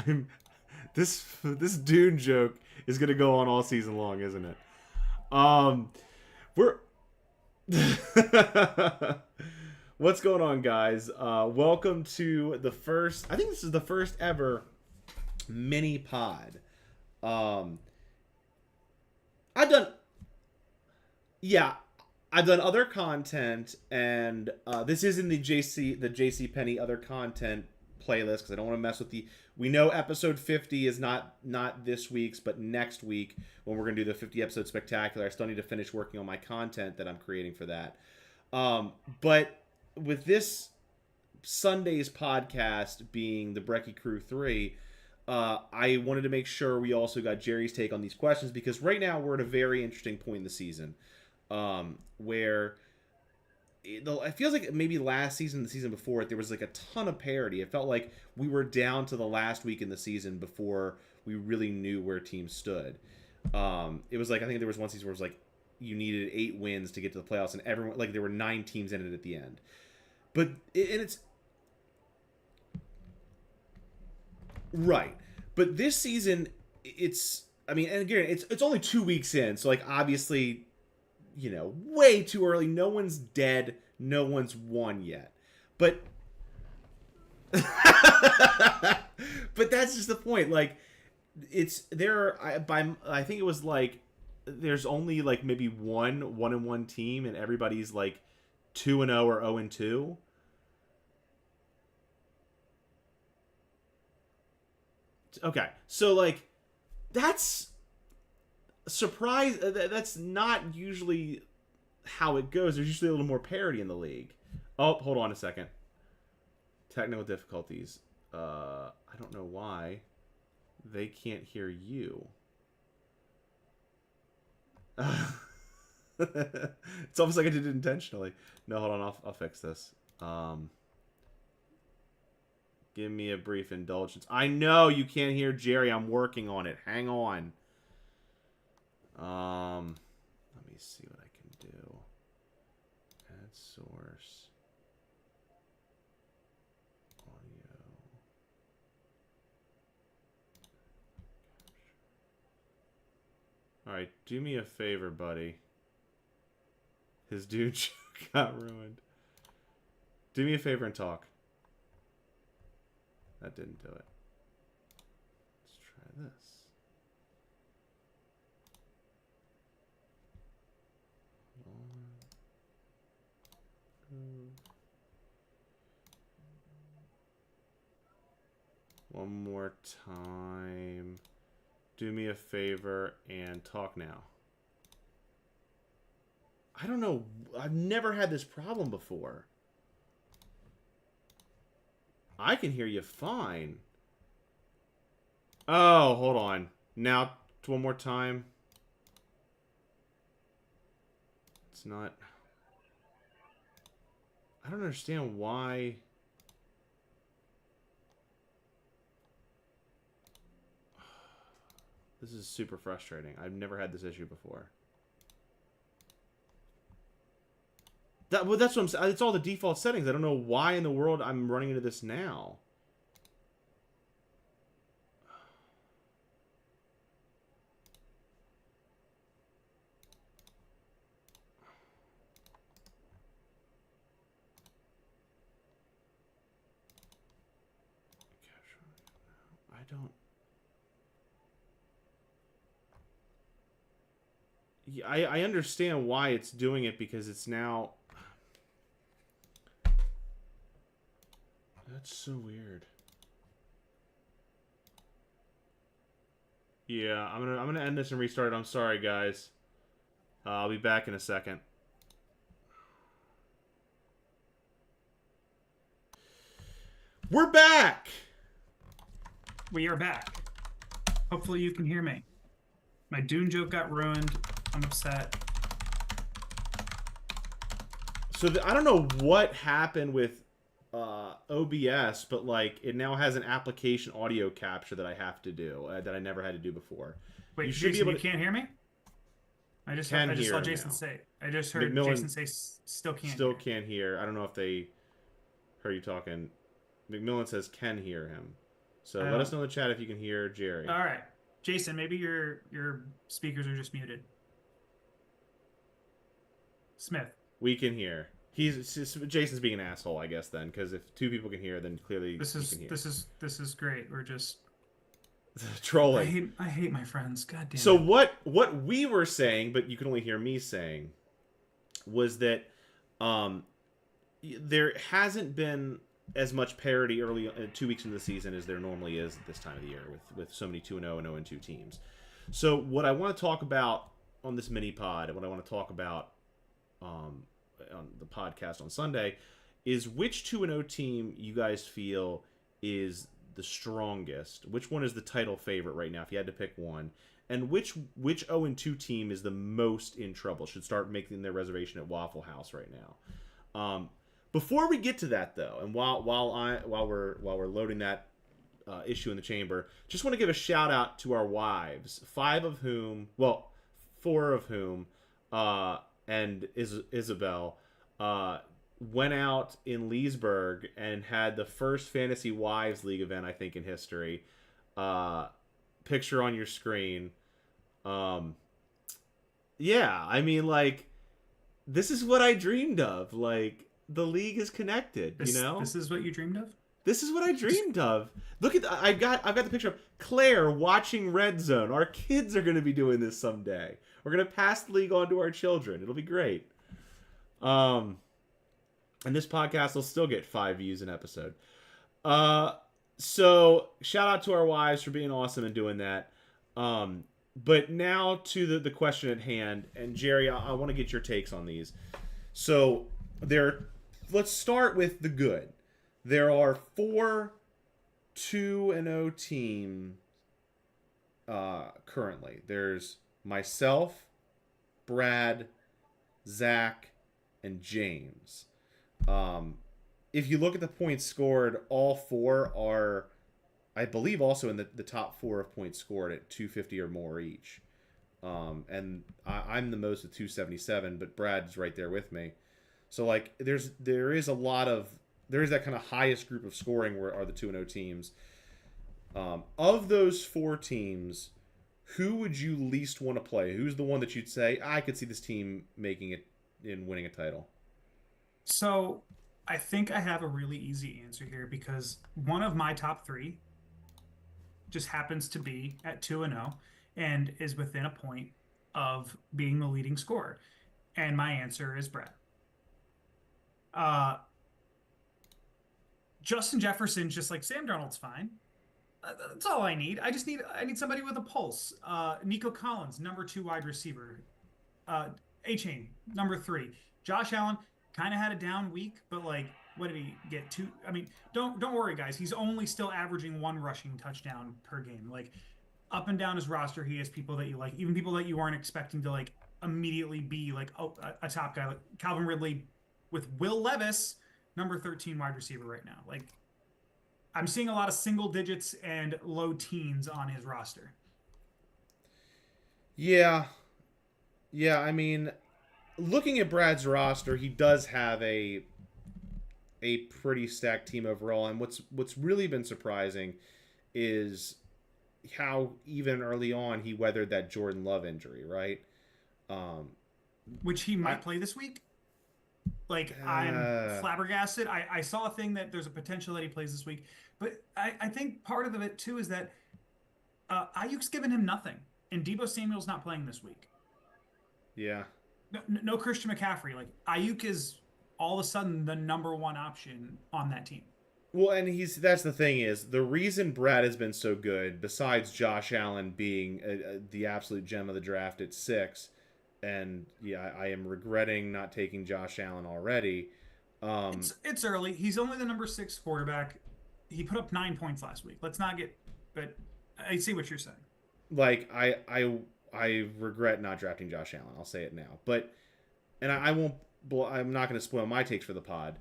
I'm this Dune joke is gonna go on all season long, isn't it? We're What's going on, guys? Welcome to the first. I think this is the first ever mini pod. Um, I've done, yeah, I've done other content, and this is in the JC Penny other content playlist because I don't want to mess with the. We know episode 50 is not this week's, but next week when we're gonna do the 50 episode spectacular. I still need to finish working on my content that I'm creating for that. But with this Sunday's podcast being the Brekky Crew 3, I wanted to make sure we also got Jerry's take on these questions because right now we're at a very interesting point in the season where it feels like maybe last season, the season before it, there was like a ton of parity. It felt like we were down to the last week in the season before we really knew where teams stood. It was like, I think there was one season where it was like you needed 8 wins to get to the playoffs, and everyone, like, there were 9 teams in it at the end. But it's right. But this season, it's, I mean, and again, it's only 2 weeks in, so like obviously, you know, way too early. No one's dead. No one's won yet. But but that's just the point. Like, it's there. I think it was like there's only like maybe one team, and everybody's like 2-0 or 0-2. Okay, so like that's surprise. That's not usually how it goes. There's usually a little more parity in the league. Oh, hold on a second. Technical difficulties. I don't know why they can't hear you. It's almost like I did it intentionally. No, hold on. I'll fix this. Give me a brief indulgence. I know you can't hear Jerry. I'm working on it. Hang on. Let me see what I can do. Add source. Audio. Alright, do me a favor, buddy. His dude got ruined. Do me a favor and talk. That didn't do it. Let's try this. One more time. Do me a favor and talk now. I don't know. I've never had this problem before. I can hear you fine. Oh, hold on. Now, one more time. It's not... I don't understand why... This is super frustrating. I've never had this issue before. Well, that's what I'm saying. It's all the default settings. I don't know why in the world I'm running into this now. I don't... Yeah, I understand why it's doing it because it's now... That's so weird. Yeah, I'm gonna end this and restart it. I'm sorry, guys. I'll be back in a second. We're back. We are back. Hopefully you can hear me. My Dune joke got ruined. I'm upset. So I don't know what happened with OBS, but like it now has an application audio capture that I have to do that I never had to do before. Wait, you should Jason, be able to... you can't hear me? I just saw Jason now. say. I just heard Jason say still can't. Still can't hear. I don't know if they heard you talking. McMillan says can hear him. So let us know in the chat if you can hear Jerry. All right. Jason, maybe your speakers are just muted. Smith. We can hear. Jason's being an asshole, I guess, then, because if 2 people can hear, then clearly he can hear. This is great. We're just trolling. I hate my friends. God damn. So what we were saying, but you can only hear me saying, was that there hasn't been as much parity early 2 weeks into the season as there normally is at this time of the year with so many 2-0 and 0-2 teams. So what I want to talk about on this mini pod, and what I want to talk about on the podcast on Sunday, is which 2-0 team you guys feel is the strongest. Which one is the title favorite right now, if you had to pick one? And which 0-2 team is the most in trouble, should start making their reservation at Waffle House right now? Before we get to that, though, and while we're loading that issue in the chamber, just want to give a shout out to our wives, 4 of whom, and Isabel, went out in Leesburg and had the first Fantasy Wives League event, I think, in history. Picture on your screen. Yeah, I mean, like, this is what I dreamed of. Like, the league is connected, you know? This is what you dreamed of? This is what I dreamed of. Look at I've got the picture of Claire watching Red Zone. Our kids are going to be doing this someday. We're going to pass the league on to our children. It'll be great. And this podcast will still get 5 views an episode. So shout out to our wives for being awesome and doing that. But now to the question at hand, and Jerry, I want to get your takes on these. So let's start with the good. There are 4 2-0 teams currently. There's myself, Brad, Zach, and James. If you look at the points scored, all 4 are, I believe, also in the top 4 of points scored at 250 or more each. And I'm the most at 277, but Brad's right there with me. So like there is that kind of highest group of scoring where are the 2-0 teams. Of those 4 teams, who would you least want to play? Who's the one that you'd say, I could see this team making it in winning a title? So I think I have a really easy answer here, because one of my top 3 just happens to be at 2-0 and is within a point of being the leading scorer. And my answer is Brad. Justin Jefferson's just like, Sam Darnold's fine. That's all I need. I need somebody with a pulse. Nico Collins, number 2 wide receiver. A-Chain, number 3. Josh Allen kind of had a down week, but like, what did he get? 2? I mean, don't worry, guys. He's only still averaging 1 rushing touchdown per game. Like, up and down his roster, he has people that you like, even people that you weren't expecting to like immediately be like a top guy, like Calvin Ridley with Will Levis, number 13 wide receiver right now. Like, I'm seeing a lot of single digits and low teens on his roster. Yeah. I mean, looking at Brad's roster, he does have a pretty stacked team overall. And what's really been surprising is how even early on he weathered that Jordan Love injury, right? Which he might play this week. Like, I'm flabbergasted. I saw a thing that there's a potential that he plays this week. But I think part of it, too, is that Ayuk's given him nothing. And Deebo Samuel's not playing this week. Yeah. No Christian McCaffrey. Like, Ayuk is all of a sudden the number 1 option on that team. Well, and that's the thing is, the reason Brad has been so good, besides Josh Allen being the absolute gem of the draft at 6, and yeah, I am regretting not taking Josh Allen already. It's early. He's only the number 6 quarterback. He put up 9 points last week. Let's not get, but I see what you're saying. Like, I regret not drafting Josh Allen. I'll say it now, and I'm not going to spoil my takes for the pod.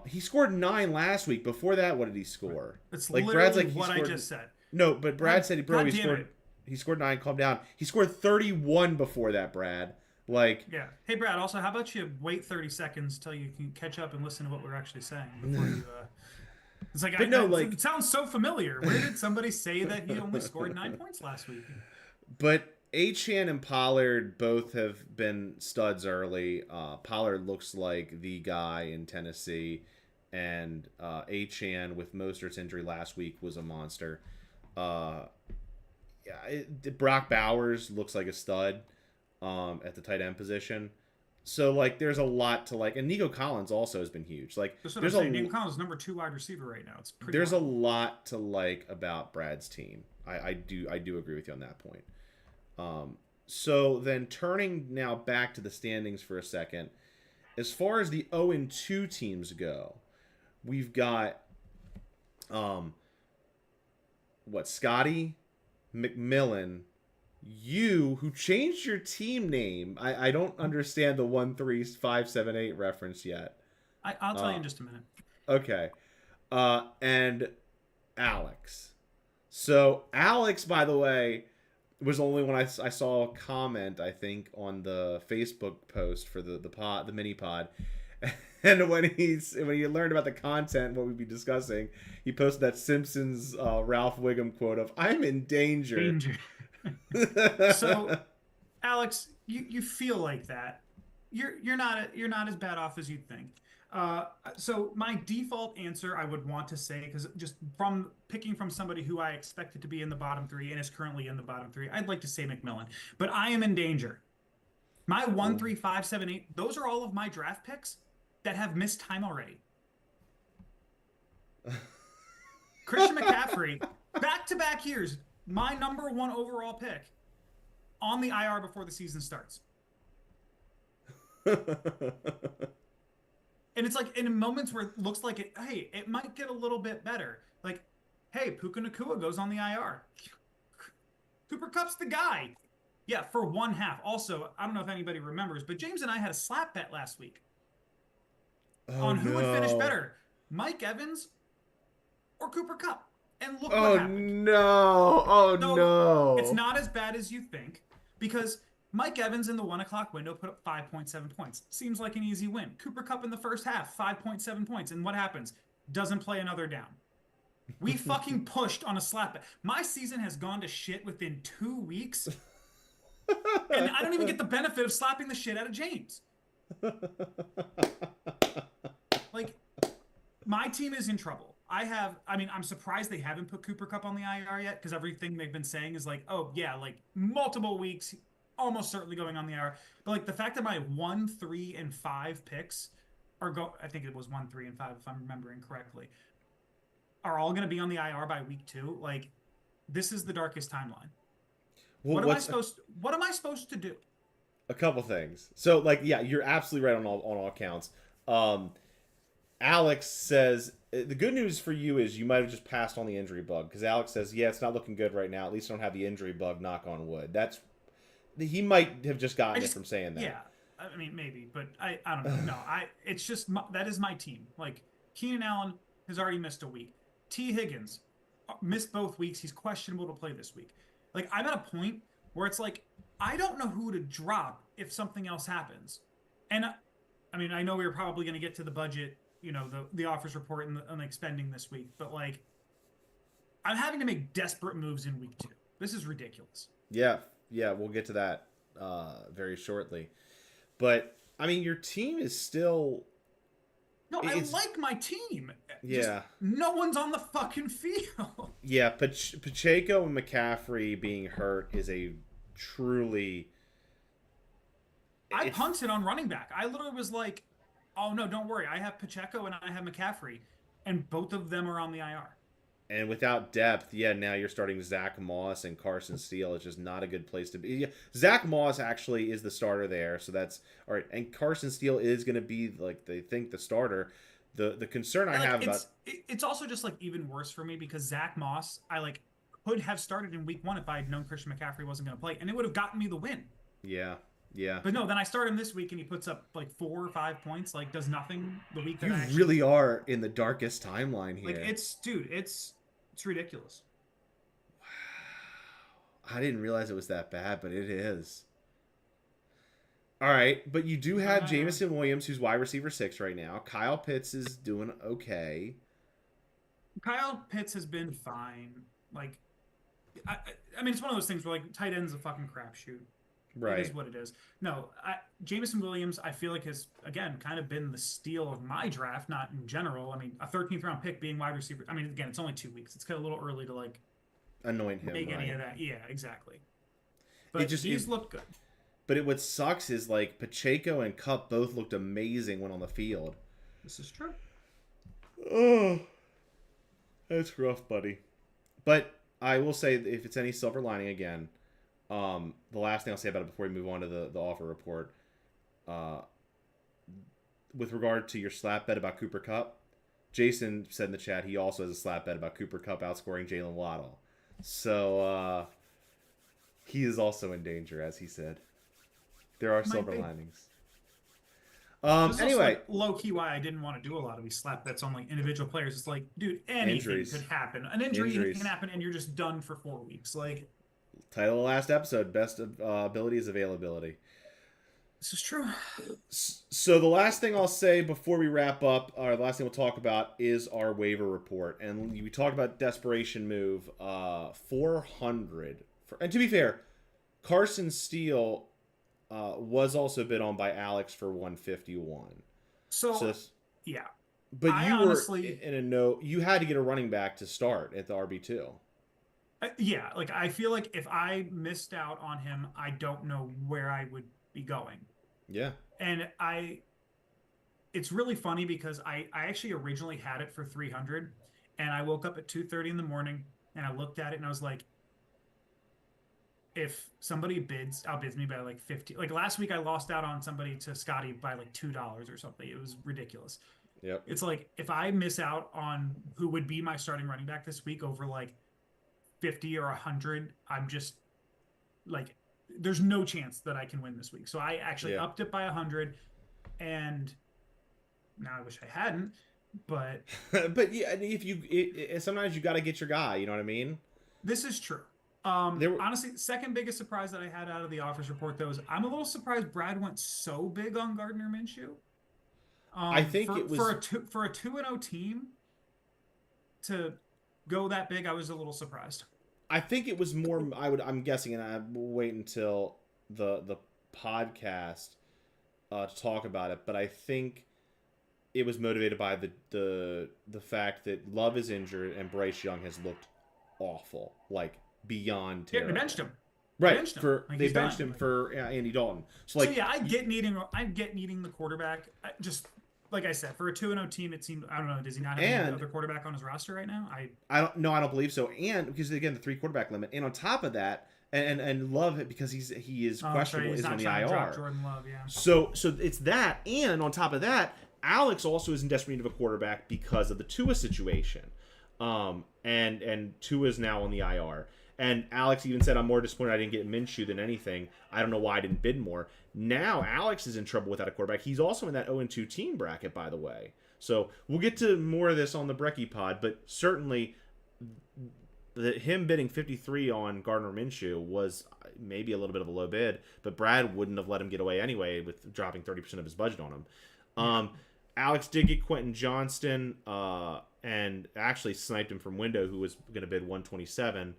He scored 9 last week. Before that, what did he score? That's like literally Brad's like, what I just said. No, but Brad said he scored 9. Calm down. He scored 31 before that, Brad. Like, yeah. Hey, Brad. Also, how about you wait 30 seconds till you can catch up and listen to what we're actually saying before you. It's like But no, it sounds so familiar. Where did somebody say that he only scored 9 points last week? but Achan and Pollard both have been studs early. Pollard looks like the guy in Tennessee, and Achan with Mostert's injury last week was a monster. Uh, Brock Bowers looks like a stud at the tight end position. So like, there's a lot to like, and Nico Collins also has been huge. Like, That's what I'm there's saying. Nico Collins is number 2 wide receiver right now. It's pretty. there's a wild. lot to like about Brad's team. I do agree with you on that point. So then turning now back to the standings for a second, as far as the 0-2 teams go, we've got Scotty, McMillan, you who changed your team name. I don't understand the 13578 reference yet. I'll tell you in just a minute. Okay. And Alex. So Alex, by the way, was only when I saw a comment, I think, on the Facebook post for the mini pod. And when he learned about the content, what we'd be discussing, he posted that Simpsons Ralph Wiggum quote of "I'm in danger." Danger. So, Alex, you feel like that. You're not as bad off as you'd think. So my default answer, I would want to say, because just from picking from somebody who I expected to be in the bottom 3 and is currently in the bottom 3, I'd like to say McMillan, but I am in danger. My 1, 3, 5, 7, 8, those are all of my draft picks that have missed time already. Christian McCaffrey, back-to-back years, my number 1 overall pick, on the IR before the season starts. And it's like in moments where it looks like it might get a little bit better. Like, hey, Puka Nacua goes on the IR. Cooper Kupp's the guy. Yeah, for 1/2. Also, I don't know if anybody remembers, but James and I had a slap bet last week on who would finish better, Mike Evans or Cooper Kupp. And look what happened. No. It's not as bad as you think, because Mike Evans in the 1 o'clock window put up 5.7 points. Seems like an easy win. Cooper Kupp in the first half, 5.7 points. And what happens? Doesn't play another down. We fucking pushed on a slap bet. My season has gone to shit within 2 weeks. And I don't even get the benefit of slapping the shit out of James. Like, my team is in trouble. I'm surprised they haven't put Cooper Kupp on the IR yet, because everything they've been saying is like, oh, yeah, like multiple weeks, almost certainly going on the IR. But like the fact that my 1, 3, and 5 picks I think it was 1, 3, and 5, if I'm remembering correctly, are all going to be on the IR by week 2. Like, this is the darkest timeline. Well, what am I supposed to do? A couple things. So, like, yeah, you're absolutely right on all counts. Alex says the good news for you is you might have just passed on the injury bug, because Alex says, yeah, it's not looking good right now. At least I don't have the injury bug. Knock on wood. He might have just gotten it from saying that. Yeah, I mean maybe, but I don't know. No, it's just that is my team. Like, Keenan Allen has already missed a week. T. Higgins missed both weeks. He's questionable to play this week. Like, I'm at a point where it's like, I don't know who to drop if something else happens. And I mean, I know we're probably going to get to the budget, the offers report and like spending this week, but like, I'm having to make desperate moves in week 2. This is ridiculous. Yeah, we'll get to that very shortly. But I mean, your team is still. No, I like my team. Yeah. Just no one's on the fucking field. Yeah, Pacheco and McCaffrey being hurt is a truly. I punted on running back. I literally was like, oh, no, don't worry. I have Pacheco and I have McCaffrey, and both of them are on the IR. And without depth, yeah, now you're starting Zach Moss and Carson Steele. It's just not a good place to be. Yeah, Zach Moss actually is the starter there, so that's all right. And Carson Steele is going to be, like, they think, the starter. The concern I have about it's also just like even worse for me, because Zach Moss, I like could have started in week 1 if I had known Christian McCaffrey wasn't going to play, and it would have gotten me the win. Yeah. But no, then I start him this week and he puts up like 4 or 5 points, like does nothing the week that you really are in the darkest timeline here. Like, it's ridiculous. Wow. I didn't realize it was that bad, but it is. All right, but you do have Jameson Williams, who's wide receiver 6 right now. Kyle Pitts is doing okay. Kyle Pitts has been fine. Like, I, I mean, it's one of those things where like tight end's a fucking crapshoot. It is Right. what it is. No, Jameson Williams, I feel like has again kind of been the steal of my draft, not in general. I mean, a 13th round pick being wide receiver. I mean, again, it's only 2 weeks. It's kind of a little early to like Anoint him, make any right? of that. Yeah, exactly. It But just it, he's looked good. but what sucks is like Pacheco and Cup both looked amazing when on the field. This is true. Oh, that's rough, buddy. But I will say, if it's any silver lining again, the last thing I'll say about it before we move on to the offer report, uh, with regard to your slap bet about Cooper Cup, Jason said in the chat he also has a slap bet about Cooper Cup outscoring Jalen Waddle. So he is also in danger, as he said. There are Might silver be. linings. This is also Anyway, like low key why I didn't want to do a lot of these slap bets on like individual players. It's like, dude, anything injuries. could happen. An injury can Injuries. happen, and you're just done for 4 weeks. Like, Title of the last episode, best of ability is availability. this is true. So the last thing I'll say before we wrap up, or the last thing we'll talk about, is our waiver report. And we talked about desperation move, 400. And to be fair, Carson Steele was also bid on by Alex for 151. So, So, yeah, but I you honestly, were in a no. You had to get a running back to start at the RB2. yeah, like I feel like if I missed out on him, I don't know where I would be going. Yeah. And it's really funny because I actually originally had it for 300, and I woke up at 2:30 in the morning and I looked at it and I was like, if somebody outbids me by like 50, like last week I lost out on somebody to Scotty by like $2 or something. It was ridiculous. Yep. It's like if I miss out on who would be my starting running back this week over like 50 or 100, I'm just like, there's no chance that I can win this week. So I actually Yeah. upped it by 100, and now I wish I hadn't, but But yeah, if sometimes you got to get your guy. You know what I mean? this is true. There were, Honestly, second biggest surprise that I had out of the offers report though is I'm a little surprised Brad went so big on Gardner Minshew. I think For it was. for a 2-0 team to go that big, I was a little surprised. I think it was more. I'm guessing, and I will wait until the podcast to talk about it. But I think it was motivated by the fact that Love is injured and Bryce Young has looked awful, like beyond Yeah, they terrible. benched him. They Right, benched him. for Like they he's benched done. him Like, for Andy Dalton. So so like, yeah, I get needing the quarterback. Just like I said, for a 2-0 team, it seemed I don't know. Does he not have any and other quarterback on his roster right now? I don't no, I don't believe so. And because again, the 3 quarterback limit, and on top of that, and Love it because he is Oh, sorry, questionable, he's is on not the trying to drop IR. Jordan Love. Yeah. So it's that, and on top of that, Alex also is in desperate need of a quarterback because of the Tua situation. And Tua is now on the IR. And Alex even said, I'm more disappointed I didn't get Minshew than anything. I don't know why I didn't bid more. Now Alex is in trouble without a quarterback. He's also in that 0-2 team bracket, by the way. So we'll get to more of this on the Brekky pod, but certainly him bidding 53 on Gardner Minshew was maybe a little bit of a low bid, but Brad wouldn't have let him get away anyway with dropping 30% of his budget on him. Alex did get Quentin Johnston and actually sniped him from window, who was going to bid 127.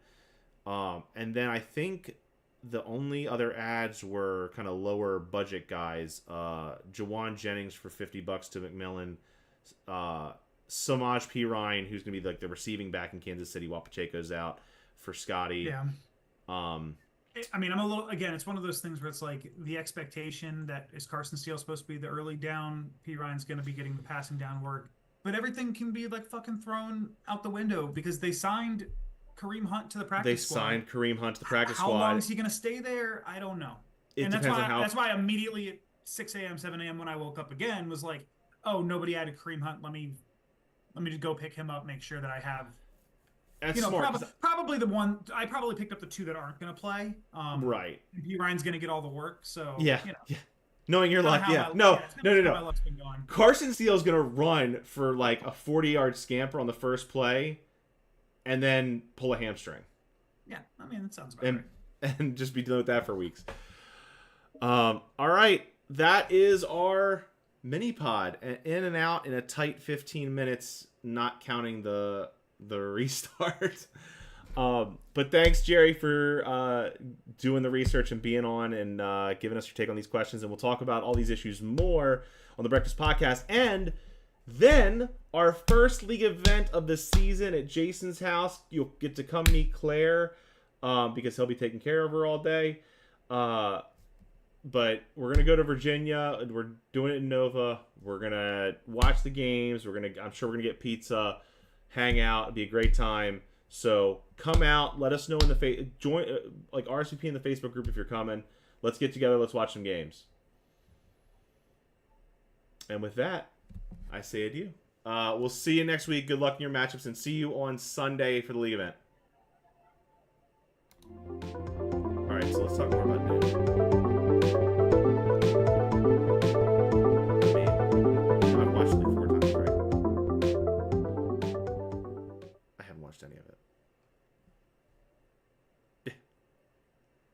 And then I think the only other ads were kind of lower budget guys. Jawan Jennings for $50 to McMillan. Samaj P. Ryan, who's going to be like the receiving back in Kansas City while Pacheco's out, for Scotty. Yeah. Um, I mean, I'm a little, again, it's one of those things where it's like the expectation that is Carson Steele supposed to be the early down, P. Ryan's going to be getting the passing down work, but everything can be like fucking thrown out the window because they signed Kareem Hunt to the practice squad. They signed Kareem Hunt to the practice How squad. long is he going to stay there? I don't know. It And depends on how. that's why immediately at 6 a.m., 7 a.m. when I woke up again was like, oh, nobody added Kareem Hunt. Let me just go pick him up, make sure that I have. That's You know, smart. probably the one I probably picked up the 2 that aren't going to play. Right. P. Ryan's going to get all the work, so Yeah. you know. Yeah. Knowing your luck, yeah. It's No. kinda how my luck's been going. Carson Steele's going to run for like a 40-yard scamper on the first play and then pull a hamstring. Yeah, I mean that sounds about right. And just be dealing with that for weeks. All right. That is our mini pod. In and out in a tight 15 minutes, not counting the the restart. But thanks, Jerry, for doing the research and being on and giving us your take on these questions. And we'll talk about all these issues more on the Breakfast Podcast. And then our first league event of the season at Jason's house. You'll get to come meet Claire because he'll be taking care of her all day. But we're going to go to Virginia. We're doing it in Nova. We're going to watch the games. I'm sure we're going to get pizza, hang out. It'll be a great time. So come out. Let us know in the join like RSVP in the Facebook group if you're coming. Let's get together. Let's watch some games. And with that, I say adieu. We'll see you next week. Good luck in your matchups, and see you on Sunday for the league event. All right, so let's talk more about